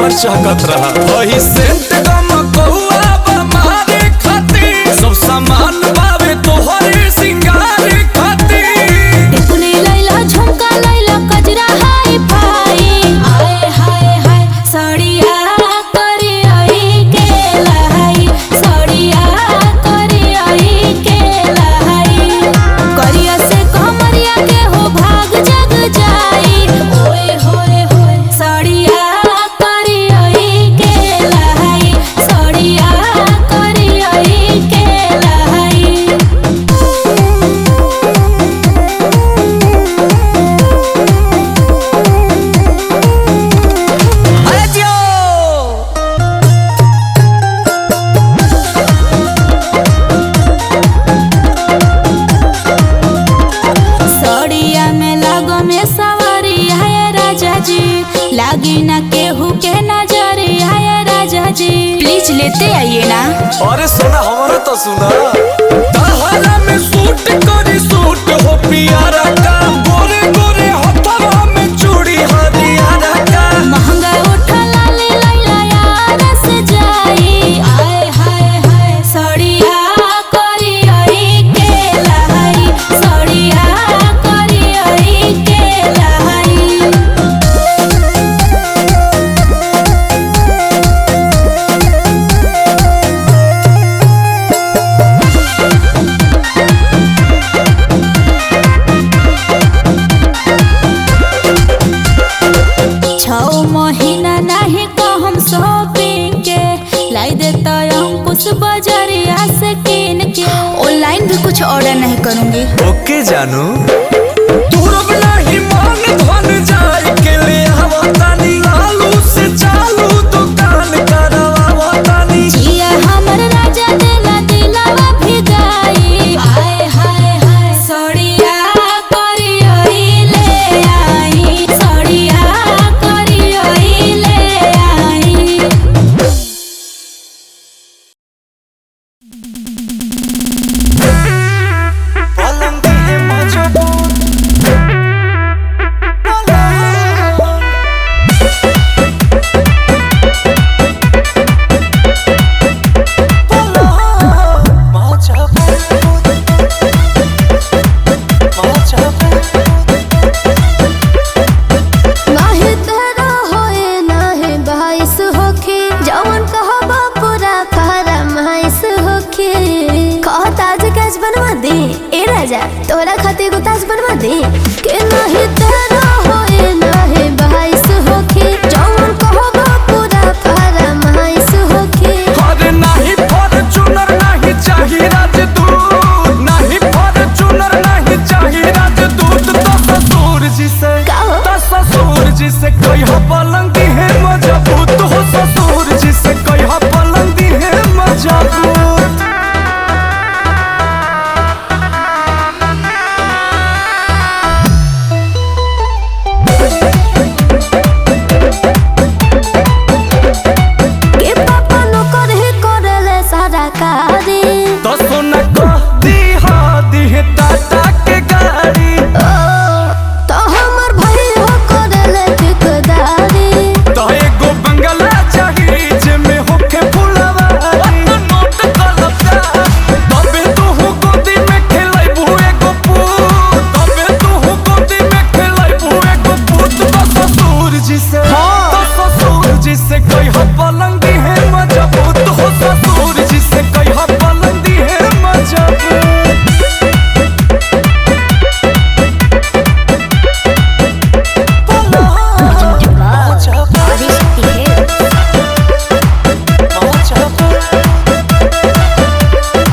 हमर चहकत रहा वही सेंट गम कहुआ बमारे खातिर सब सामान बावे तोहरे सिंगार खातिर टिकुली लैला झुमका लैला कजरा हाय फाई आए हाय हाय सड़िया करे आई के लाई सड़िया करे आई के लाई करिया से कमरिया के हो भाग जग जाई ओए होए होए सड़िया करे आई के लाई सड़िया करे आई के लाई सड़िया में लागो में सवारी है राजा जी लागी ना केहू के नजरी है राजा जी प्लीज लेते आइए ना। अरे सोना हमारा तो सुना तहरा में सूट करी सूट हो पियारा का गोरे गोरे हथवा में चूड़ी हरियारा का महंगा उठा लाली लैला यार से जाई आए हाय हाय सड़िया करी आई के लाई सड़िया करी आई के लाई छौ महीना नहीं को हम शॉपिंग के लाई देता अंकुश बाजारिया से किन के ऑनलाइन भी कुछ ऑर्डर नहीं करूंगी। ओके जानू तुरब नहीं मान धन जाए के ले आवतानी आलू से चालू दुकान करवावतानी जिया हमर राजा देला दिलावा भिगाई आए हाय हाय सड़िया करी आई ले आई सड़िया करी आई ले आई पलंग है मजबूत नाही तेरा होए नाही बाईस होखे जवन कहबा पूरा फरमाइश होखे कह ताज कैच बनवा दे ए राजा तोरा खातिर को ताज बनवा दे के नाही तेरा होए नाही बाईस होखे जवन कहबा पूरा फरमाइश होखे अरे नहीं फॉर्च्यूनर नहीं चाहिए राजदूत नहीं फॉर्च्यूनर नहीं चाहिए राजदूत तो ससुर जी से का हो? तो ससुर जी से कहियो पलंग है मजबूत हो ससुर जी से कहियो पलंग है मजबूत के पापा नो करे करले सारा कारी तो सोना कह दी है टाटा के गाड़ी तो हमर भाई हो करले ठेकेदारी तो एगो बंगला चाहिए जेमे होखे फुलवारी नोट कलपा तबे तू गोदी में खेलैबू एगो पूत तबे तू गोदी में खेलैबू एगो पूत तो ससुर जी से तो ससुर जी से कहियो पलंग है मजबूत हो ससुर जी से कहियो पलंग है मजबूत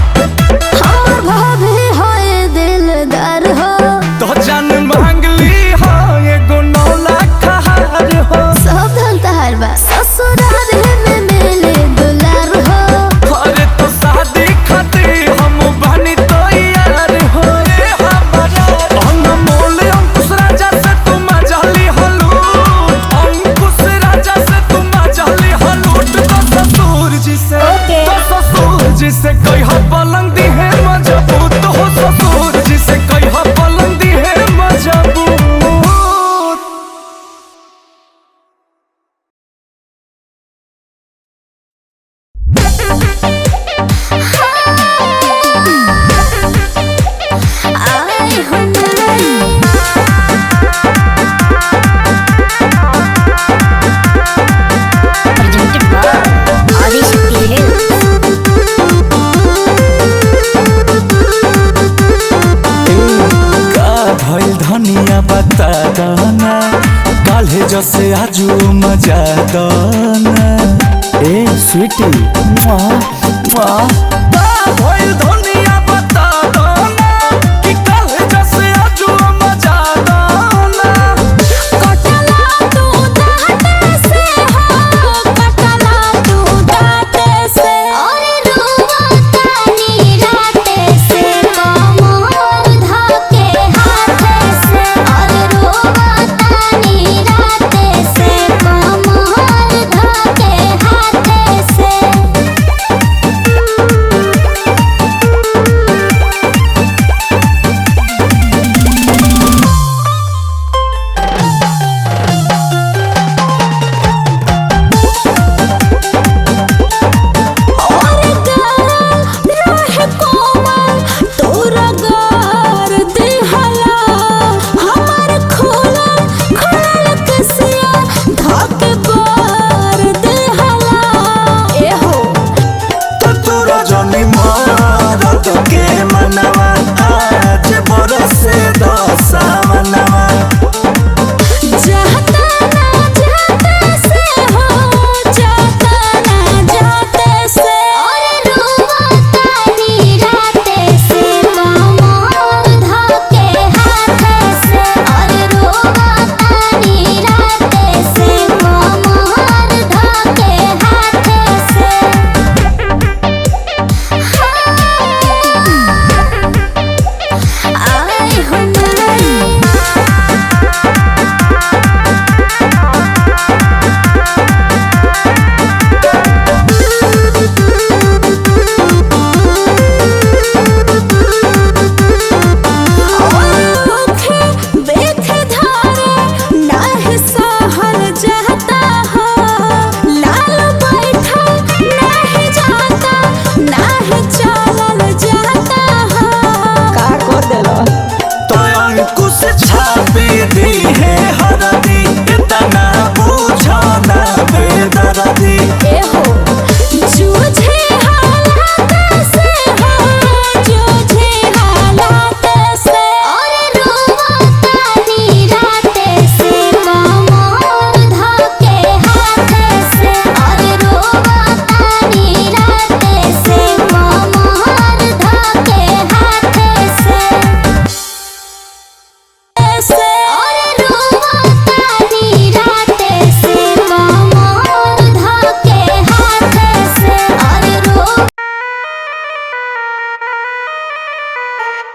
हमर भाभी होए दिलदार हो तो जान मांग ली हो एगो 9 लाख हार हो सब धन तहार बा ससुराल है स्वीटी भइल धनिया बता दो ना कि कल जैसे आजू मजा दो ना। कटला तू दांते से हो, कटला तू दांते से। और रोवतानी राते से कमर धके हाथे से। और रोवतानी राते से कमर धके हाथे से।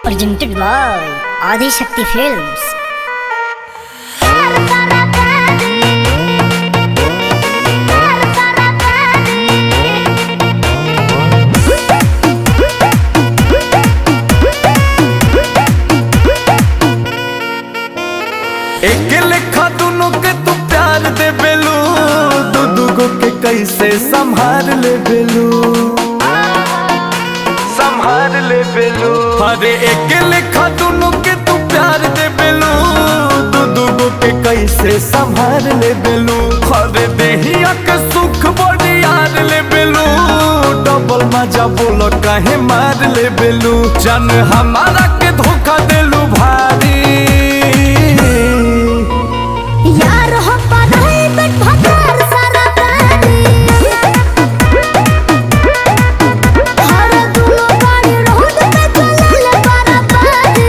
Presented by Adi Shakti Films. एक लेखा दोनों के तू प्यार दे बेलू, दू दूगो के कैसे संभाल ले बेलू, संभाल ले बेलू। अरे एक लेखा दोनों के तू प्यार दे बेलू, दू दूगो के कैसे संभाल ले बेलू। अरे देहिया के सुख बड़ी यार ले बेलू, डबल मजा बोलो काहे मार ले बेलू। जान हमारा के धोखा देलू भारी, यार हो पढ़ाई पेट भतार सारा पानी। हर दुलो गाड़ी रोड पे चलल पारा पानी।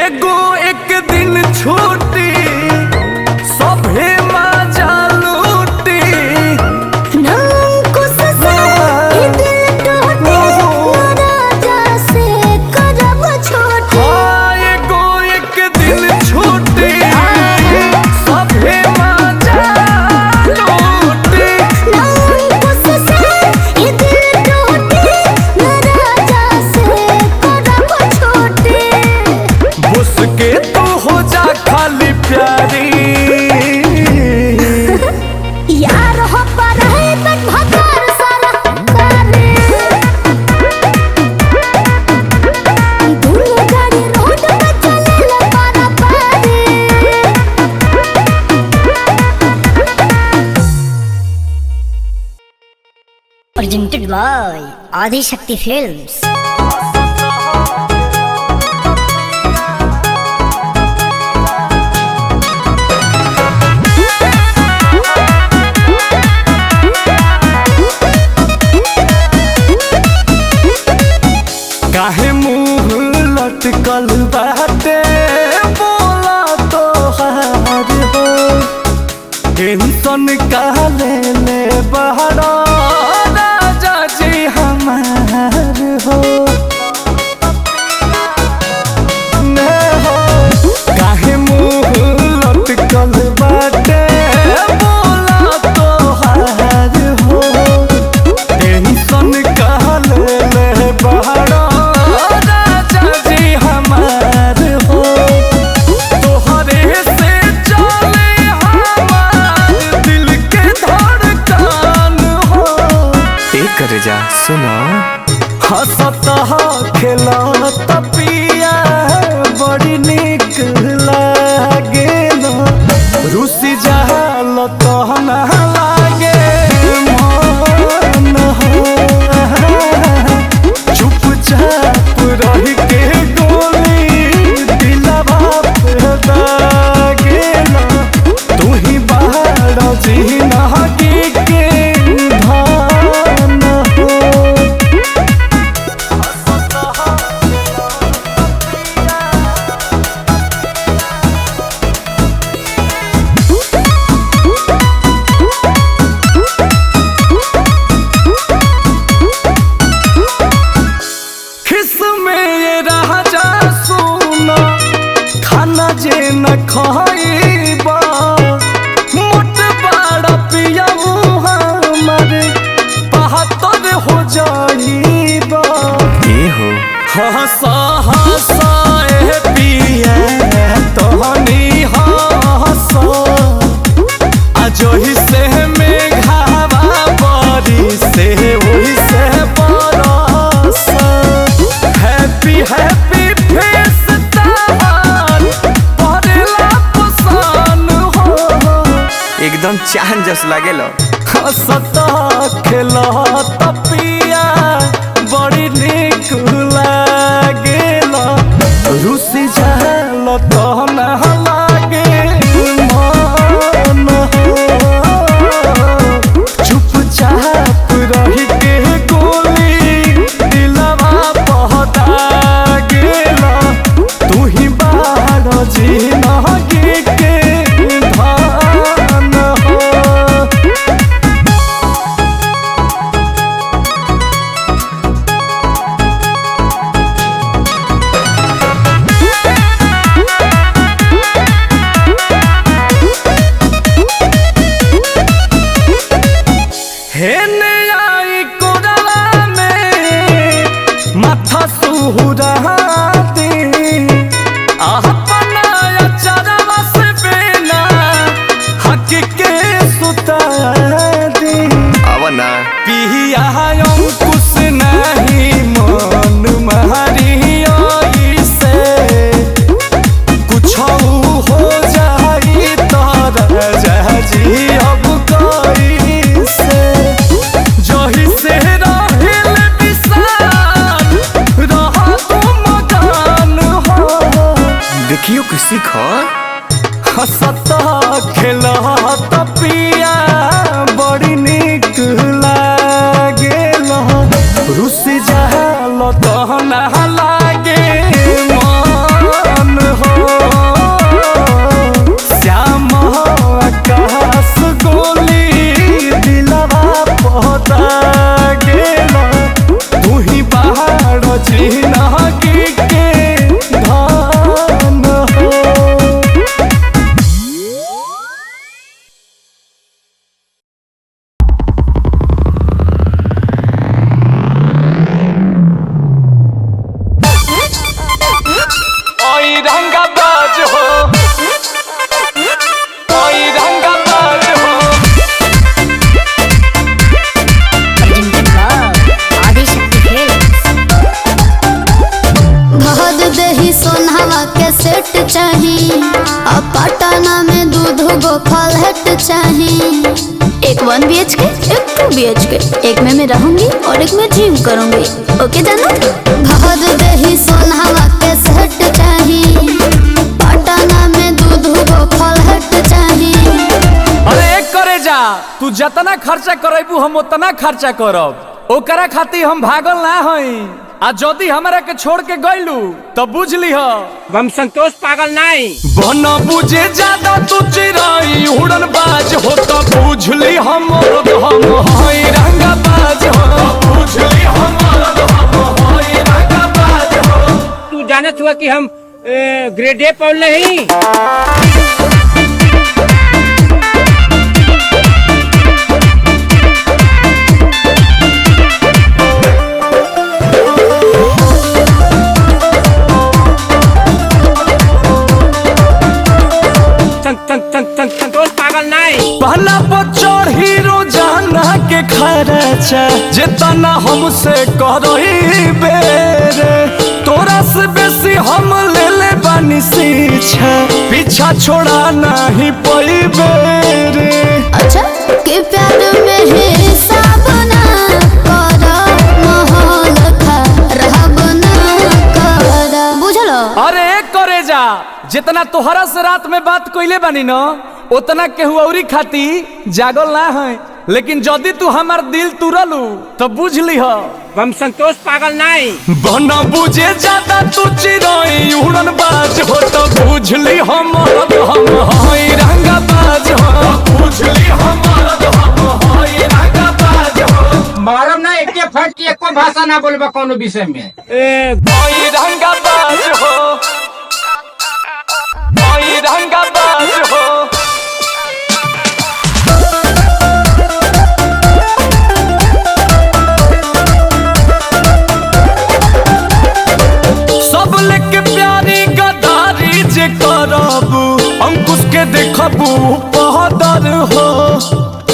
एगो एक दिन छूटी सभे मजा लूटी नामुकुस से ये दिल टूटे राजा से करब छोटे। हाँ एगो एक दिन छूटी सभे मजा लूटी नामुकुस से ये दिल टूटे राजा से करब छोटे। बुस के तू हो जा खाली प्यारी यार हो पर है तक भकार सारा करे दुनिया गाड़ी रोड पे चले ला पारा पारे। Presented by Adi Shakti Films. काहे मुंह लटकल बाटे बोला तो हार हो टेंशन काले ले बहरा राजा जी हमार हो ने हो काहे मुंह लटकल बाटे बोला तो हार हो टेंशन काले ले बहरा राजा जी हमार हो तोहरे से चले हमार दिल के धड़कन हो कर जा सुनो हंसत खेलत पिया बड़ी निक लागेल रुसी जहाल तहन लागे मन हो चुपचाप रह के गोली दिलवा पे दागेल तू ही बाहर जी नहकी के धान हो खिस में ये राजा सुना खाना जे न खाइबा मोट बड़ा पिया हमर बहत्तर हो जाइबा ये हो हंसा हंसा ए पिया तहनी हंसा अजोही से मेघावा बरी से वही से बरस हैप्पी हैप्पी फेस तार परेला पसान हो एकदम चांद जस लागेलो हंसता खेलत पिया बड़ी निक लागेला रुसी जाल तहन लागे मन हो चुपचाप रह के गोली दिलवा पहता गेला तू ही बाहर जी नहकी के धान हो हेने आई कोरवा में माथा सुहुरा दे अपना चरवा से बेना हक के सुता दे आवना पिया अंकुश नहीं मन मारी आई से कुछ हो जाई तारा जहाजी अब कोई से जही से रहिल विशाल रहा तुम गान हो देखियो कि सीखो हंसता खेलत पिया बड़ी निक लागेल रुसी जाल तहन लागे मन जिंदगी के धान हो। ओई रंगबाज हो, ओई रंगबाज हो। आदिशक्ति फिल्म्स। भद देही सोनावा के सेट चाही, अब पटना में दूध गो फलहट चाही। एक 1 BHK, एक 2 BHK, एक में मैं रहूंगी और एक में जिम करूंगी। ओके जानो? भद देही सोनावा के सेट चाही, पटना में दूध गो फलहट चाही। अरे एक करे जा, तू जतना खर्चा करेबू हम उतना खर्चा करब। ओकरा खातिर हम भागल ना हई। आ जदी हमरा के छोड़ के गइलू तो बुझ लीह हम संतोष पागल नहीं। बन बुझे ज्यादा तू चिराई उड़न बाज हो तो बुझ ली हम हई रंगबाज हो। बुझ ली हम हई रंगबाज हो। तू जानत हुआ कि हम ग्रेड ए पढ़ नहीं। संतोष पागल नहीं। पहला बच्चर हीरो जाना के खर्चा जितना हमसे करही बेरे, तोरा से बेसी हम ले ले बानी सीछा, पीछा छोड़ा नहीं पई बेरे। अच्छा के प्यार में हिसाब ना करा, माहौल खराब ना करा। बुझलो? अरे करे जा, जितना तोहरा से रात में बात कइले बानी न उतना केहू औरी खाती जागल ना है। लेकिन जदी तू हमार दिल तुरलू तो बुझ लीह हम संतोष पागल नहीं। बना बुझे ज्यादा तू चिराई उड़न बाज हो तो बुझ ली हम हई रंगबाज हो। बुझ ली हम हई रंगबाज हो। मारम ना एक फट की एको भाषा ना बोलबा कोनो विषय में। हई रंगबाज हो, हई रंगबाज हो। सब लेके प्यारी गदारी जे करबू, अंकुश के देखबू पहदर हो।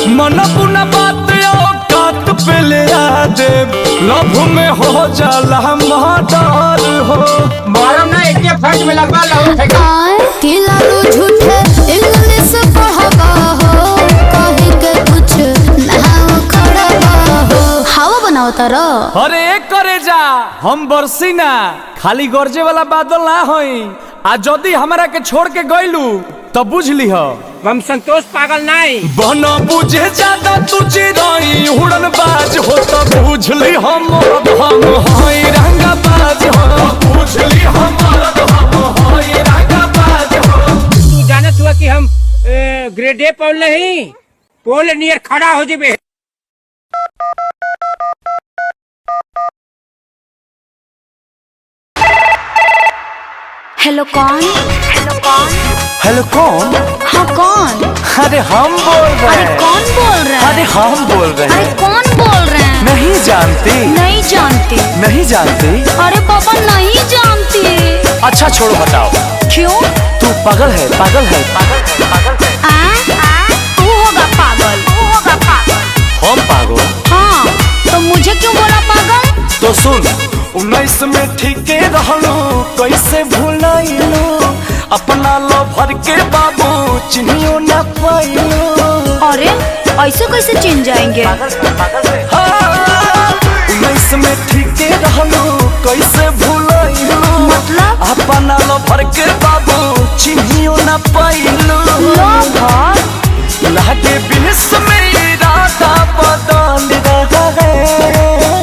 मन पुना बात औकात पे ले आ दे, लभ में हो जाला मर्डर हो। मारम ना एक फट में लगवा लो फेंका। कि लालू झूठे इंग्लिश पढ़बा हो, कहीं के कुछ ना खड़बा हो। हवा बनाओ तारा। अरे एक करे जा, हम बरसी ना खाली गरजे वाला बादल ना हई। आ जदी हमरा के छोड़ के गइलू तो बुझ लीह हम संतोष पागल नहीं। बना बुझे ज्यादा तू चिराई उड़न बाज हो तो बुझ ली हम हई रंगबाज हो। बुझ ली हम हई रंगबाज हो। तू जानत हुआ कि हम ग्रेड ए पढ़ नहीं। पोल नियर खड़ा हो जेबे। हेलो कौन? हेलो कौन? हाँ कौन? अरे हम बोल रहे अरे हैं। कौन बोल रहा है? अरे हम बोल रहे अरे हैं। कौन बोल रहे हैं? नहीं जानती? नहीं जानती। नहीं जानती? अरे पापा नहीं जानती। अच्छा छोड़ो बताओ, क्यों? तू पागल है पागल है पागल है पागल है। तू होगा पागल। हम पागल? हाँ तो मुझे क्यों बोला पागल? तो सुन, 19 में ठीके रहलू, कैसे भूलाइलू अपना लवर के बाबू, चिन्हियो न पाइलू। अरे ऐसे कैसे चिन जाएंगे? 19 में ठीके रहलू, कैसे भूलाइलू मतलब? अपना लवर के बाबू, चिन्हियो न पाइलू। लवर? लागे 20 में इरादा बदल रहा है।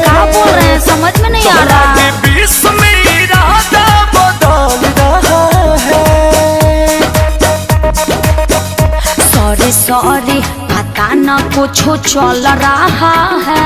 क्या बोल रहे हैं, समझ में नहीं आ रहा। 20 में इरादा बदल रहा है। सॉरी सॉरी पता न कुछ चल रहा है।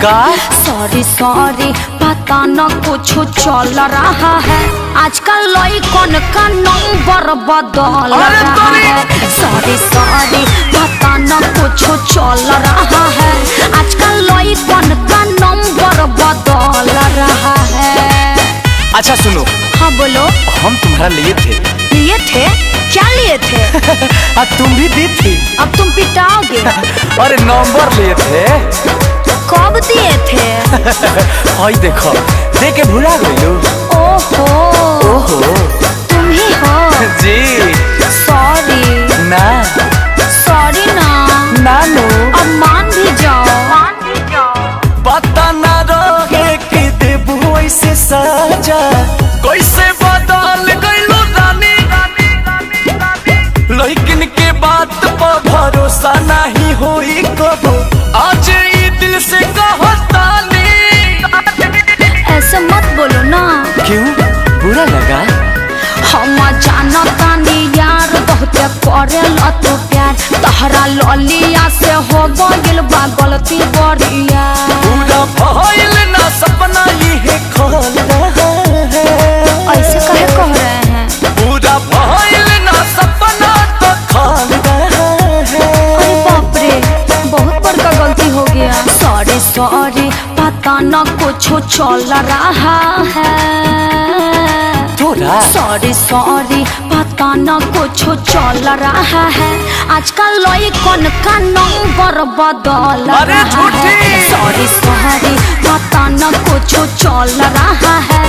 का सॉरी सॉरी पता न कुछ चल रहा है आजकल लइकन का नंबर बदल रहा है सॉरी सॉरी पता न कुछ चल रहा है आजकल लइकन का नंबर बदल रहा है। अच्छा सुनो। हाँ बोलो। हम तुम्हारा लिए थे। लिए थे? क्या लिए थे? अब तुम भी दी थी। अब तुम पिटाओगे। अरे नंबर लिए थे। कब दिए थे? हाय देखो दे के भुला गई। ओहो ओहो तुम ही हो। जी। सॉरी। ना सॉरी ना। नानू अब मान भी जाओ। पता ना रहे कि देबू ऐसे सजा कैसे बदल गइलो रानी लेकिन के बात पर भरोसा नहीं होई कबो आज ई दिल से कहतानी। ऐसे मत बोलो ना। क्यों बुरा लगा? हम जानतानी यार बहुत करेला तू प्यार तहरा ललिया से हो गइल बा गलती बड़िया पूरा भइल ना सपना ये खोल रहा है। ऐसे कहे कह रहे हैं? पूरा भइल ना सपना तो खोल रहा है। अरे बाप रे बहुत बड़का गलती हो गया। सॉरी सॉरी पता न कुछ चल रहा है। सॉरी सॉरी पता न कुछ चल रहा है आजकल लइकन का नंबर बदल रहा है। सॉरी सॉरी पता न कुछ चल रहा है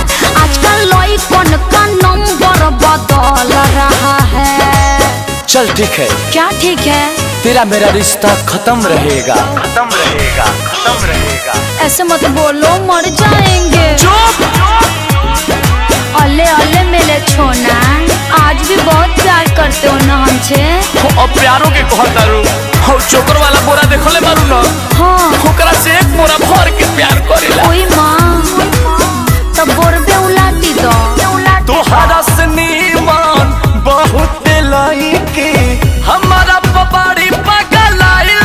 आजकल लइकन का नंबर बदल रहा है। चल ठीक है। क्या ठीक है? तेरा मेरा रिश्ता खत्म रहेगा। खत्म रहेगा। खत्म रहेगा। ऐसे मत बोलो मर जाएंगे। अल्ले अल्ले मेरे छोना आज भी बहुत प्यार करते हो ना हमसे। अब प्यारों के कहतारू हो चोकर वाला बोरा देखले मारू ना। हाँ ओकरा से एक बोरा भर के प्यार करेला। ओई माँ तब बोरबे उलाटी दो। तोहरा से नीमान बहुत लाइके हमारा पबाड़ी पागल आइल।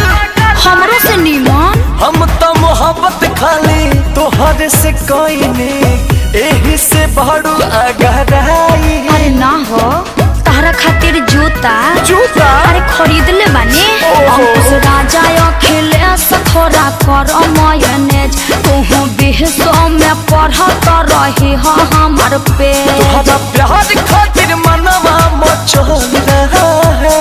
हमरो से नीमन हम तो मोहब्बत खाली तोहरे से कोई नहीं एही से बड़ू अगराई। अरे ना हो तारा खातिर जूता जूता अरे खरीद ले बानी। अंकुश राजा अखिले थोड़ा कर मयनेज तू बिहसो में पढ़त रही हो हमार पे। तोहरा प्यार खातिर मनवा मचल रहा है।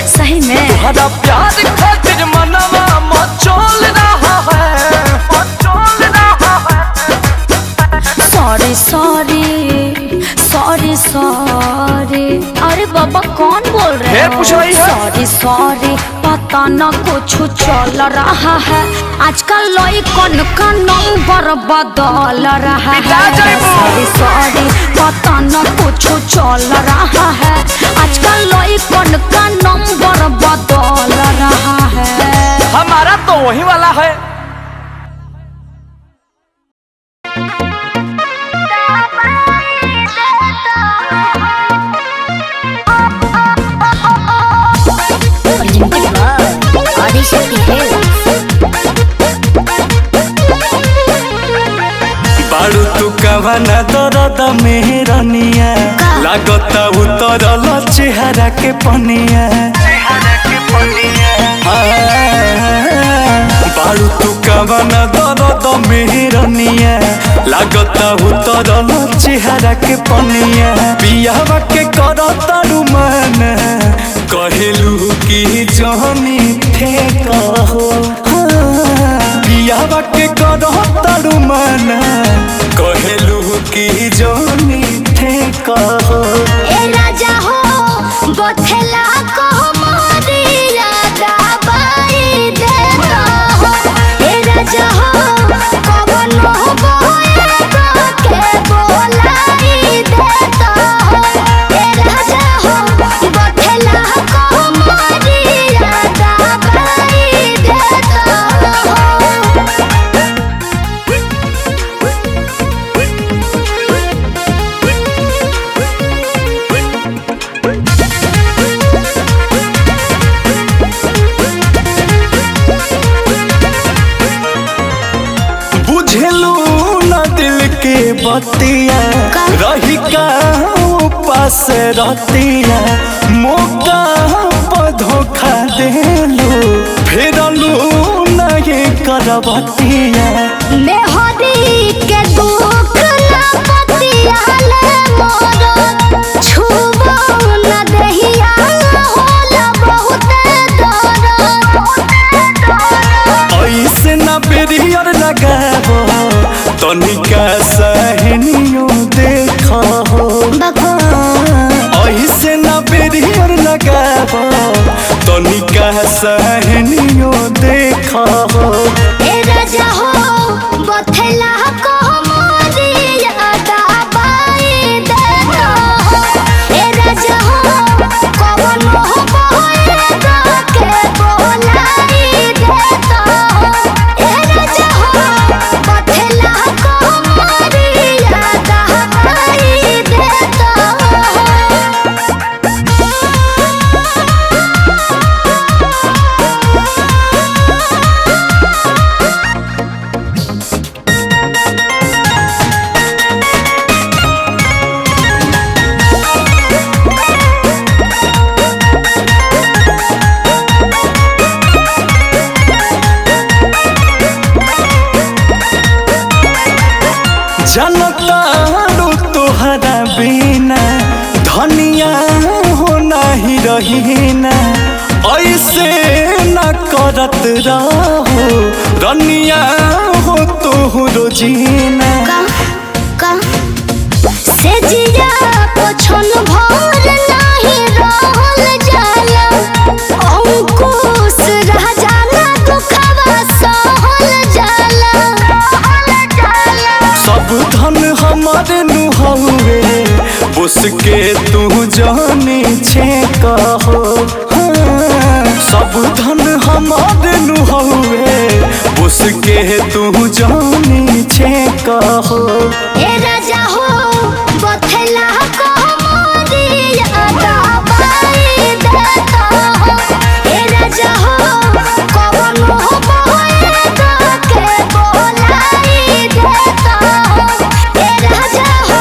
सही में तोहरा प्यार खातिर मनवा मचल रहा है। मचल रहा है। Sorry sorry sorry sorry. अरे बाबा कौन बोल रहे फिर पूछ रही है? सॉरी सॉरी पता न कुछ चल रहा है आजकल लइकन का नंबर बदल रहा है। सॉरी सॉरी पता न कुछ चल रहा है आजकल लइकन का नंबर बदल रहा है। हमारा तो वही वाला है। बाड़ू तू कवना दर्द मेहरनिया लागता उतरल चेहरा के पनिया। बाड़ू तू कवना दर्द मेहरनिया लागता उतरल चेहरा के पनिया। पियावा के करता रुमान कहेलू की जहनी थे कहो पियावा के करता रुमान कहेलू की जहनी थे कहो। ए राजा हो बथेला को मोरिया दबाई दे हो। ए राजा हो कवन हो बोए के बोलाई दे हो। ए राजा हो बथेला को मोरिया दबाई दे हो। बुझलू ना दिल के बतिया रही का पास रतिया मौका पर धोखा देलू फेरलू ना ये करबतिया मेहदी के दुख ना पतियाले मोर छुबो न देहिया होला बहुत दर्द ऐसे ना बेरियर लगाबो तनिका सहनियो देखो ऐसे ना बेरियर लगाबो तनिका सहनियो देखो ए राजा हो बथला को मोरी यादा बाई देखो ए राजा हो कवन हो बहेगा के बोलाई देता ए राजा हो बथला को मोरी यादा बाई देता जनतारू तोहरा बिना धनिया हो नहीं रही ना ऐसे न करत रहो रनिया हो तोहरो जीना से जिया पछन भर नाही रहल जाला अंकुश रह जाला दुखवा सहल जाला सब धन हमारे नुहवे उसके तू जाने छे कहो सब धन हमारे नुहवे उसके तू जाने छे कहो ए राजा हो बथला को मोरी यादा बाई देता हो ए राजा हो कवन हो बहेगा के बोलाई देता हो ए राजा हो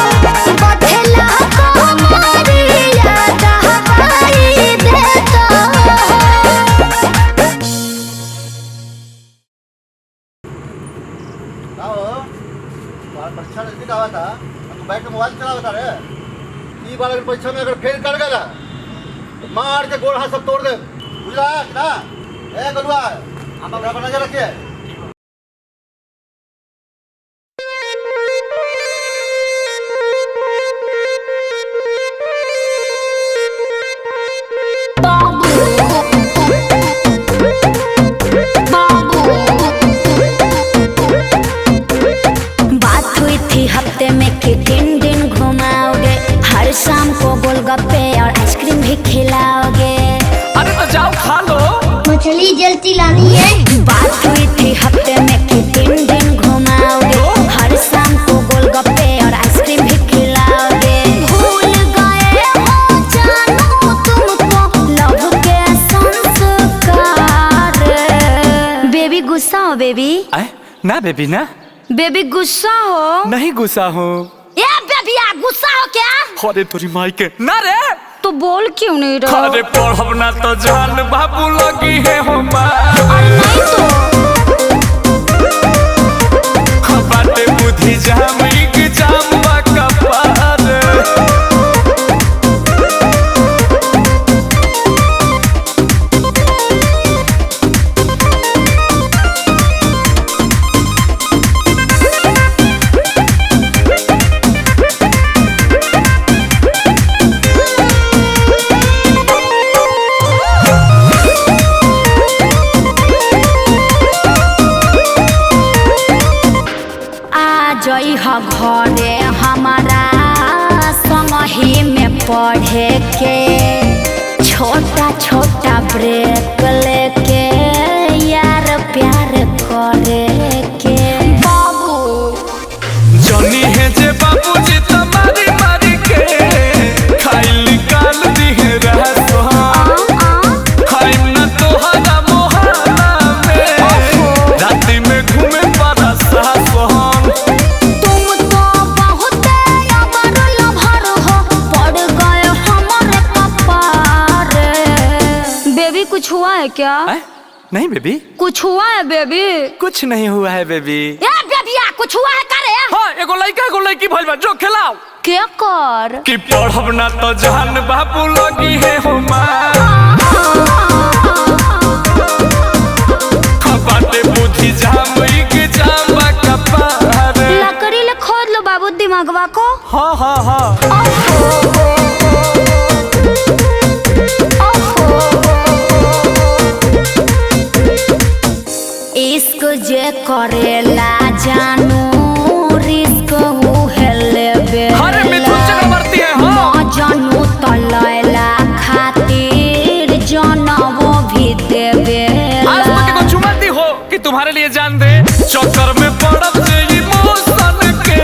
बथला को मोरी यादा बाई देता हो परीक्षा नजदीक आवा था तो बैठ के मोबाइल चला बता रहे ई बार अगर परीक्षा में अगर फेल कर गया तो मार के गोड़ हाथ सब तोड़ दे बुझला ना ए गलुआ हम अपना पर नजर रखिए बात हुई थी हफ्ते में कि 3 दिन घुमाओगे हर शाम को गोलगप्पे और आइसक्रीम भी खिलाओगे अरे तो जाओ खा लो। मछली जल्दी लानी है बात हुई थी हफ्ते में कि 3 दिन घुमाओगे हर शाम को गोलगप्पे और आइसक्रीम भी खिलाओगे भूल गए हो जानू तुमको लव के संस्कार बेबी गुस्सा हो बेबी ना बेबी ना बेबी गुस्सा हो नहीं गुस्सा हो। ए बेबिया गुस्सा हो क्या अरे तोरी माई के ना रे तो बोल क्यों नहीं रहा अरे पढ़ब ना तो जान बाबू लगी है हो अरे नहीं तो बाटे बुद्धि जाम जाम बा कपार जई ह घरे हमारा संगही में पढ़े के छोटा छोटा ब्रेक लेके यार प्यार करे के बाबू जनी है जे बाबू जी तुम्हारी मारी के खाइल काल दिहे रहसो खाइम न तोहरा मोहल्ला में राती में घूमे पड़ा सासो क्या? नहीं बेबी, कुछ हुआ है बेबी? कुछ नहीं हुआ है बेबी। ए बेबिया कुछ हुआ है करे? हाँ एगो लड़का एगो लड़की भइल बा, जो खिलाओ क्या कर? कि पढ़ब ना तो जान बाबू लगी है हो बाटे बुद्धि जाम के जामा कपार। लकड़ी ले खोद लो बाबू दिमागवा को। हाँ हाँ हाँ इश्क जे करेला जानू रिस्क उहेले बे। अरे मिथुन चक्रवर्ती है हाँ। जानू तलैला खातिर जनवो भी देवे। आज तक को चुमाती हो कि तुम्हारे लिए जान दे, चक्कर में पड़ब जे इमोशन के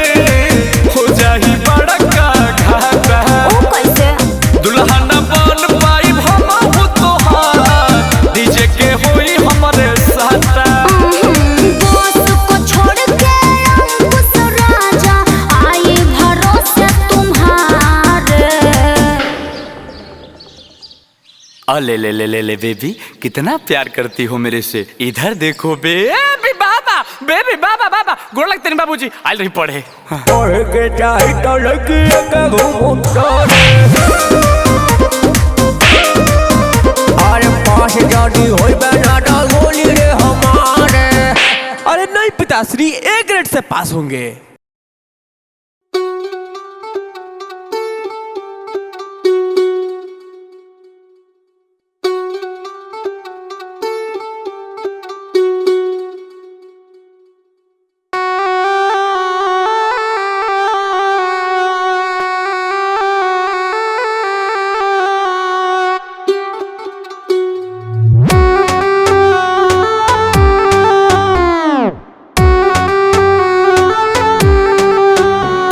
हो जाही बड़ा का घाटा। ओ कैसे? दुल्हा न बन पाई हम हो तोहार, डीजे के होई हमरे साथा। दोस्त को छोड़ के अंकुश राजा आई भरोसे तुम्हारे। ले ले ले ले ले बेबी, कितना प्यार करती हो मेरे से। इधर देखो बेबी बाबा, बेबी बाबा बाबा गोड़ लगते नहीं बाबूजी, आइल रही पढ़े। पढ़ के चाही तो लड़की के घूमतारे। अरे पास जानी होई बेटा गोली रे हमारे। अरे नहीं पिताश्री, ए ग्रेड से पास होंगे।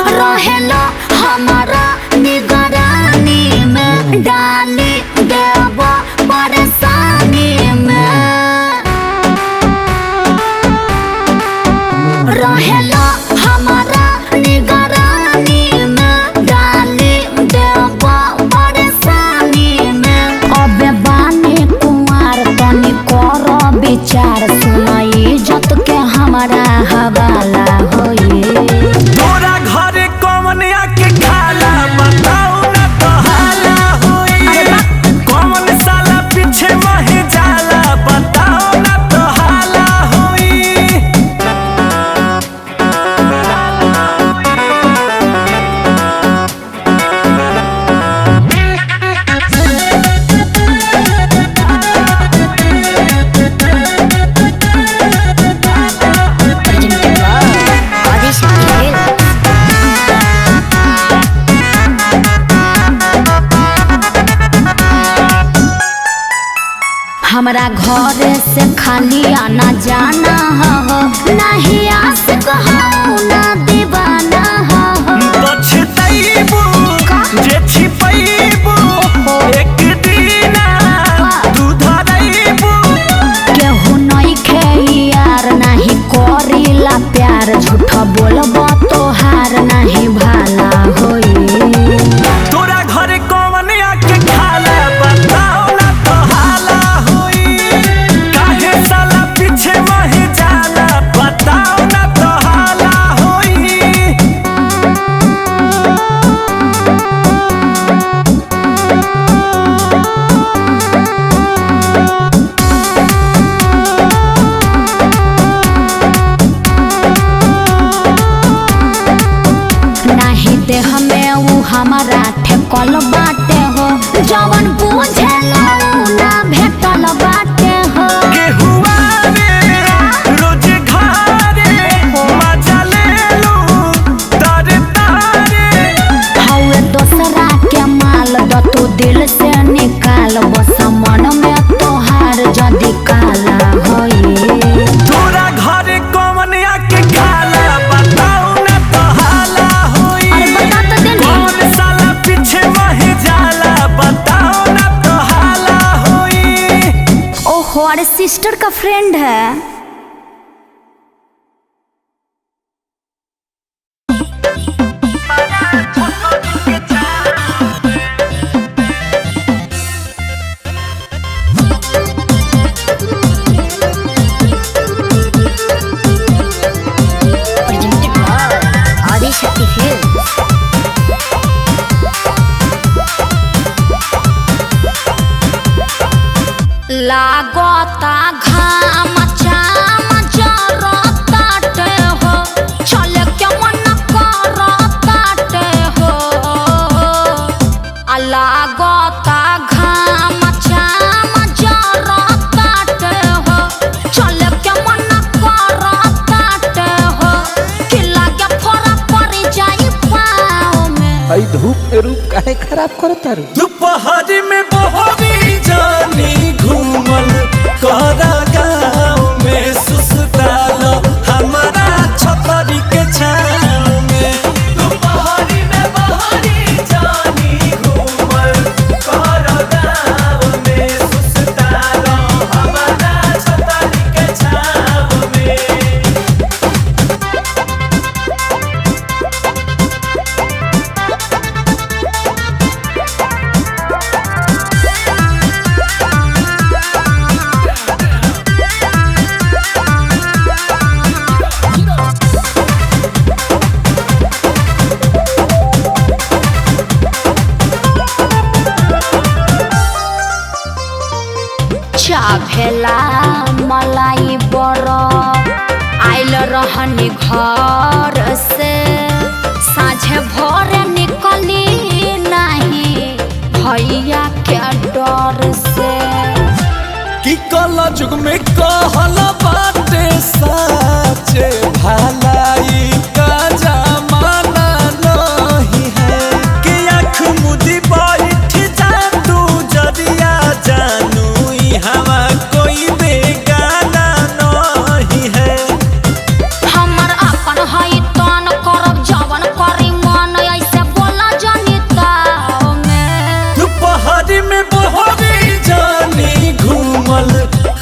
रहेला हमारा निगरानी में, डाली देव परेशानी में। रहेला हमारा निगरानी में, डाली देव परेशानी में। अबे बानी कुंवार तनी करो विचार, सुनाई इज्जत के हमारा हवाला होई। तोरा घरे कौन आके खाला बताओ ना तो हाला होई। कौन साला पीछे वही जाला बताओ ना तो हाला होई। हमरा घर से खाली आना जाना हो, नहीं आशिक हो ना दीवाना हो। पछतैबू जे छिपैबू, एक दिन तू धरैबू। केहू नहीं खे यार, नहीं करीला प्यार, झूठ बोलबो तोहार नहीं भाला होई। तोरा घरे कौन आके खाला बताओ ना तो हाला होई। काहे साला पीछे वही जाला बताओ ना तो हाला होई। नहीं दे हमें वो हमारा ठेकल बाटे हो, जवन बुझेला उ ना भेटल बाटे हो। गेहुआ रे रोज घारे मजा लेलू तारे तारे। हवे दोसरा के माल द तू दिल से निकाल, बस मन में तोहार जदी काला होई। तोरा घरे कौन आके खाला बताओ ना तो हाला होई। अरे बता तो दे ना। कौन साला पीछे वही जाला बताओ ना तो हाला होई। ओहो अरे सिस्टर का फ्रेंड है। लागता घाम चाम जरताटे हो चले के मन करताटे हो लागता घाम चाम जरताटे हो चले के मन करताटे हो कि लागे फोरा पड़ जाई पाँव में। आई धूप में रूप काहे खराब करता रे? दोपहर में बहरी जानी घूमल करा गाँव में सुसताल हमारा छतरी के छाँव में। दोपहर में बहरी जानी घूमल करा गाँव में सुसताल हमारा छतरी के छाँव में। चाभेला मलाई बरफ आइल रहनी घर से साझे भोरे निकली नहीं भैया के डर से। कि कला जुग में कहल बाटे साचे भलाई का जमाना नहीं है कि आँख मुदी बैठ जा तू जदिया जानू हवा कोई बेगाना नहीं है। हमर अपन हई तन करब जवन करी मन ऐसे बोला जनिता में। दोपहर में बहरी जानी घूमल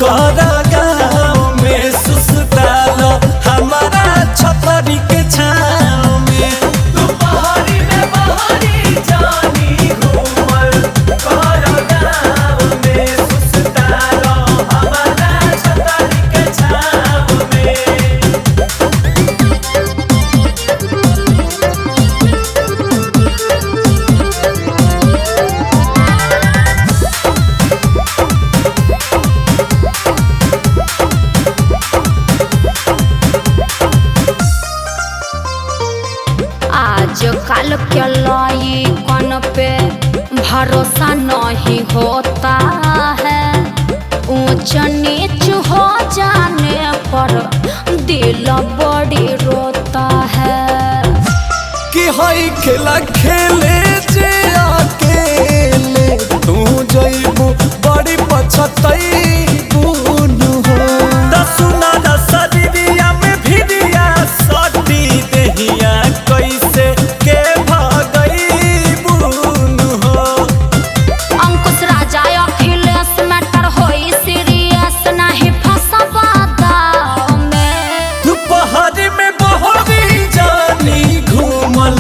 करा गाँव में सुसताल हमारा छतरी के छाँव में। दोपहर में बहरी जानी घूमल करा गाँव में सुसताल हमारा छतरी के छाँव में। आज कल के लइकन पे भरोसा नहीं होता है ऊंच नीच हो जाने पर दिल बड़ी रोता है। कि हई खेला खेले जे अकेले तू जइबू बड़ी पछतइबू नु हो। दसुना दसरिया में भिड़िया सटी देहिया कैसे के भगइबू नु हो। अंकुश राजा अखिलेश मैटर होई सीरियस नहीं फंसबा दाव में। दोपहर में बहरी जानी घूमल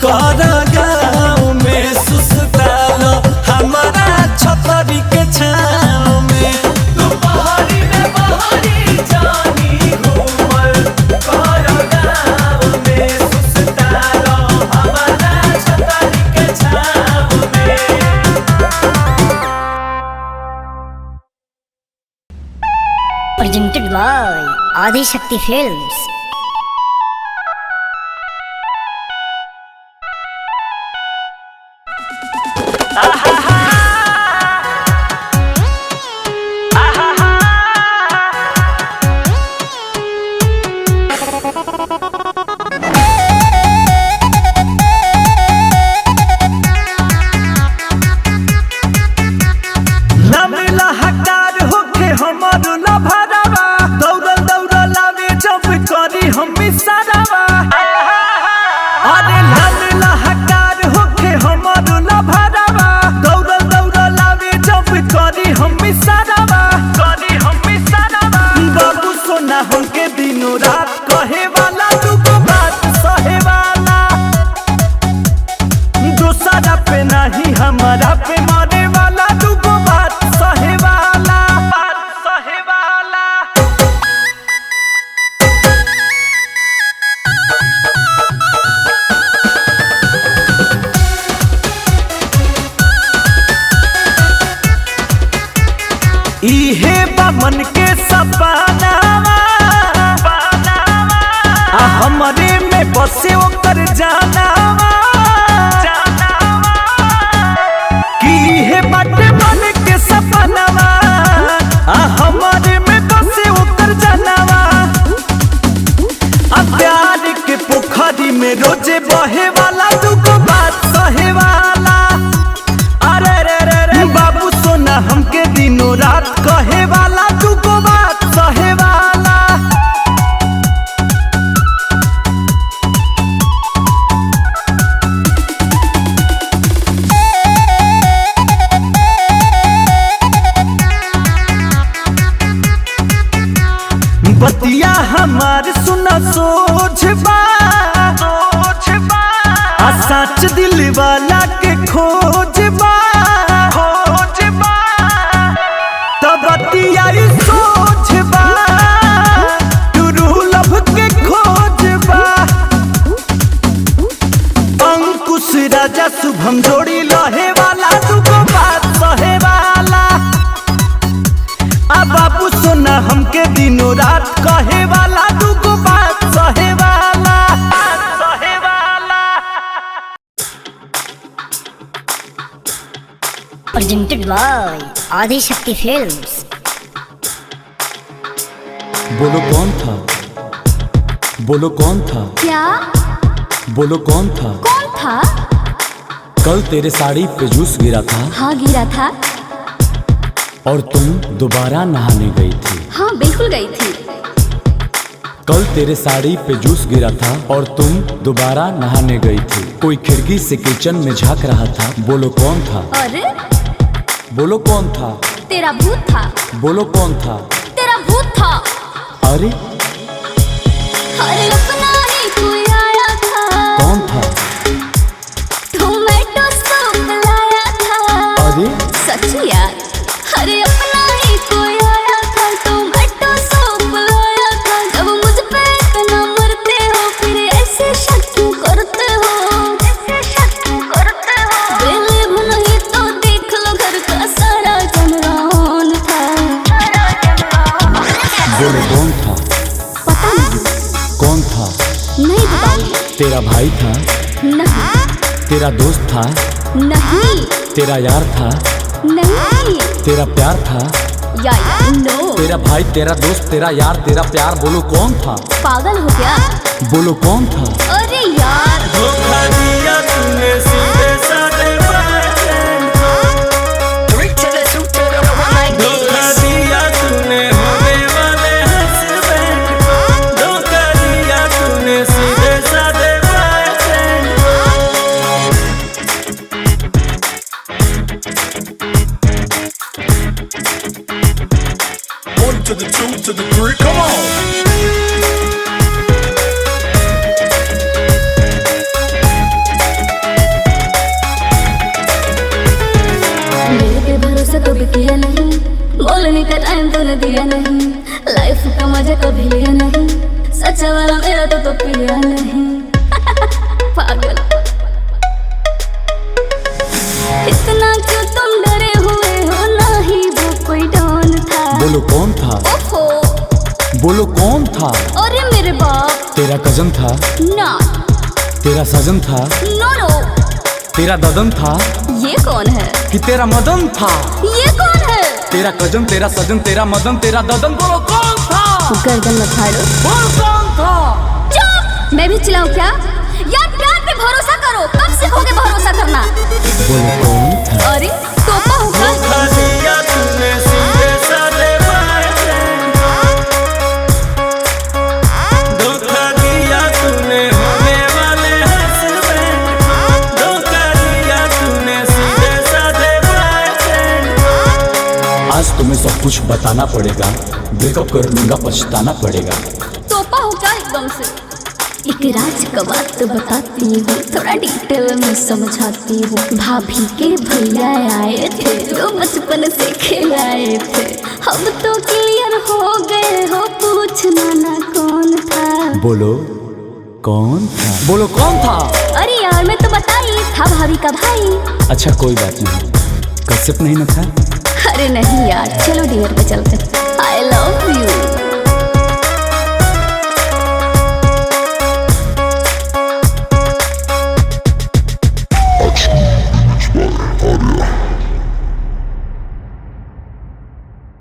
करा गाँव में सुसताल हमारा छतरी के छाँव में। दोपहर में बहरी जानी घूमल करा गाँव में सुसताल हमारा छतरी के छाँव में। Presented by Adi Shakti Films. ना मिला हकार होके हमर ना भरावा दौड़ल दौड़ल आवे जब कर मन के सपना हमरे में बसे ओकर जाना कि हे बाटे मन के सपनावा हमरे में बसे ओकर जानवा प्यार के पोखरी में रोजे बहे वाला दुगो बात सहे वाला अरे रे रे रे बाबू सोना हमके दिनों रात कहे वाला दुगो बात सहे वाला। बतिया हमार सुना सोच बा सच दिल वाला के खोज बा तब बतिया सोच बा लब के खोज बा अंकुश राजा शुभम जोड़ी लहे वाला दुगो बात सहे वाला बाबू सोना हमके दिनों रात कहे वाला दुगो बात सहे वाला। Presented by Adi Shakti Films. बोलो कौन था, बोलो कौन था, क्या? बोलो कौन था? कौन था? कल तेरे साड़ी पे जूस गिरा था। हाँ गिरा था। और तुम दोबारा नहाने गई थी। हाँ बिल्कुल गई थी। कल तेरे साड़ी पे जूस गिरा था और तुम दोबारा नहाने गई थी। कोई खिड़की से किचन में झांक रहा था। बोलो कौन था? अरे बोलो कौन था? तेरा भूत था। बोलो कौन था? तेरा भूत था। अरे अरे अपना ही कोई आया था। कौन था? टोमेटो सूप लाया था। अरे सच यार। अरे अपना ही कोई आया था। टोमेटो सूप लाया था। जब मुझ पे इतना मरते हो फिर ऐसे शक क्यों करते हो? ऐसे शक क्यों करते हो? बेले नहीं तो देख लो घर का सारा जमरान था। बोलो कौन था? पता नहीं। कौन था? नहीं बताऊंगी। तेरा भाई था? नहीं। तेरा दोस्त था? नहीं। तेरा यार था? नहीं। तेरा प्यार था? यार नो। तेरा भाई, तेरा दोस्त, तेरा यार, तेरा प्यार। बोलो कौन था? पागल हो क्या? बोलो कौन था? अरे यार धोखा दिया तूने सीधे साधे बातें धोखा दिया तूने होने वाले हस्बैंड को धोखा दिया तूने सीधे साधे बातें One to the two to the three, come on. मेरे पे भरोसा कभी किया नहीं। बोलने का टाइम तूने दिया नहीं। लाइफ का मजा कभी लिया नहीं। सच्चा वाला मेरा तो पिया नहीं। पागल। इतना क्यों तुम डरे हुए हो? ना ही वो कोई डॉन था। बोलो कौन था? ओहो। बोलो कौन था? अरे मेरे बाप। तेरा कजन था? ना। तेरा सजन था? नो नो। तेरा ददन था? ये कौन है? कि तेरा मदन था? ये कौन है? तेरा कजन, तेरा सजन, तेरा मदन, तेरा ददन। बोलो कौन था? गर्दन मत फाड़ो। बोलो कौन था? चुप। मैं भी चिल्लाऊं क्या? यार प्यार पे भरोसा करो। कब सीखोगे भरोसा करना? बोलो कौन था? अरे तोपा होगा। धोखा दिया तूने सीधे साधे बातें धोखा दिया तूने होने वाले हस्बैंड को धोखा दिया तूने सीधे साधे बातें आज तुम्हें सब कुछ बताना पड़ेगा। ब्रेकअप कर लूंगा, पछताना पड़ेगा। तोपा होगा एकदम से। एक राज का बात बताती हूँ। थोड़ा डिटेल में समझाती हूँ। भाभी के भैया आए थे जो बचपन से खिलाए थे। हम तो क्लियर हो गए हो। पूछना ना कौन था? बोलो कौन था? बोलो कौन था? अरे यार मैं तो बताई था भाभी का भाई। अच्छा कोई बात नहीं। कश्यप नहीं ना था? अरे नहीं यार चलो डिनर पे चलते। हाय I love you.